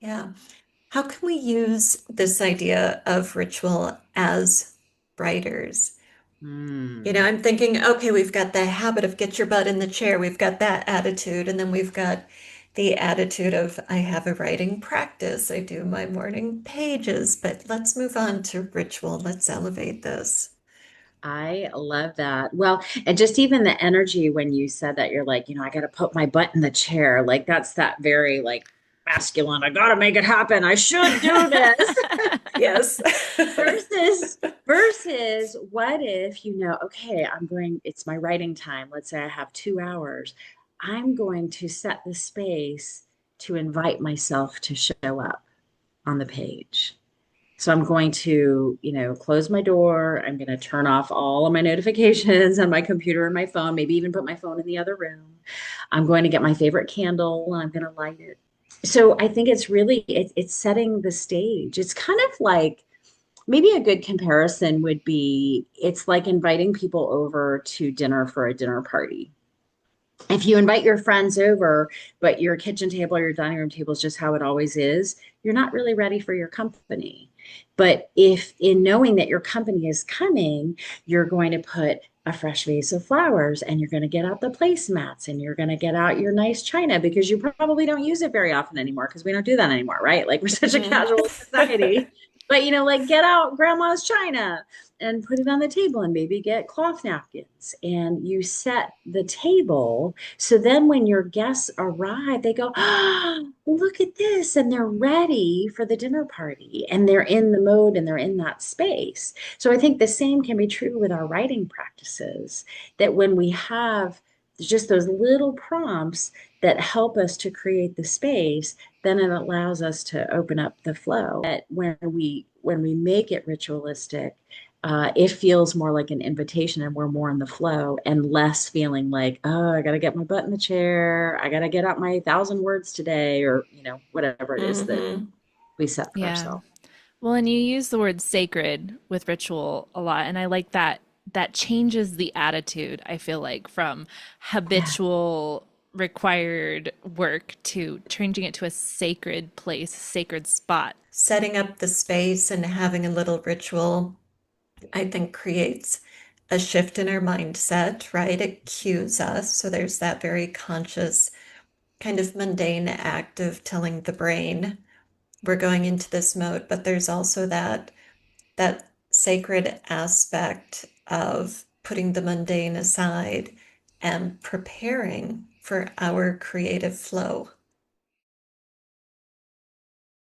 Yeah. How can we use this idea of ritual as writers? Hmm. I'm thinking, okay, we've got the habit of get your butt in the chair. We've got that attitude. And then we've got the attitude of I have a writing practice. I do my morning pages, but let's move on to ritual. Let's elevate this. I love that. Well, and just even the energy when you said that, you're like, I got to put my butt in the chair. Like that's that very like masculine. I got to make it happen. I should do this. Yes. versus versus what if okay, it's my writing time. Let's say I have 2 hours. I'm going to set the space to invite myself to show up on the page. So I'm going to, close my door. I'm going to turn off all of my notifications on my computer and my phone, maybe even put my phone in the other room. I'm going to get my favorite candle and I'm going to light it. So I think it's really it's setting the stage. It's kind of like maybe a good comparison would be it's like inviting people over to dinner for a dinner party. If you invite your friends over, but your kitchen table or your dining room table is just how it always is, you're not really ready for your company. But if in knowing that your company is coming, you're going to put a fresh vase of flowers and you're going to get out the placemats and you're going to get out your nice china because you probably don't use it very often anymore because we don't do that anymore, right? Like we're such a Mhm. casual society. But like get out grandma's china and put it on the table and maybe get cloth napkins and you set the table so then when your guests arrive, they go, oh, look at this. And they're ready for the dinner party and they're in the mode and they're in that space. So I think the same can be true with our writing practices, that when we have just those little prompts that help us to create the space, then it allows us to open up the flow. That when we make it ritualistic, it feels more like an invitation and we're more in the flow and less feeling like, oh, I got to get my butt in the chair. I got to get out my 1,000 words today or, whatever it is that Mhm. we set for Yeah. ourselves. Well, and you use the word sacred with ritual a lot, and I like that that changes the attitude, I feel like, from Yeah. habitual required work to changing it to a sacred place, sacred spot. Setting up the space and having a little ritual, I think, creates a shift in our mindset, right? It cues us. So there's that very conscious, kind of mundane act of telling the brain we're going into this mode, but there's also that sacred aspect of putting the mundane aside and preparing for our creative flow.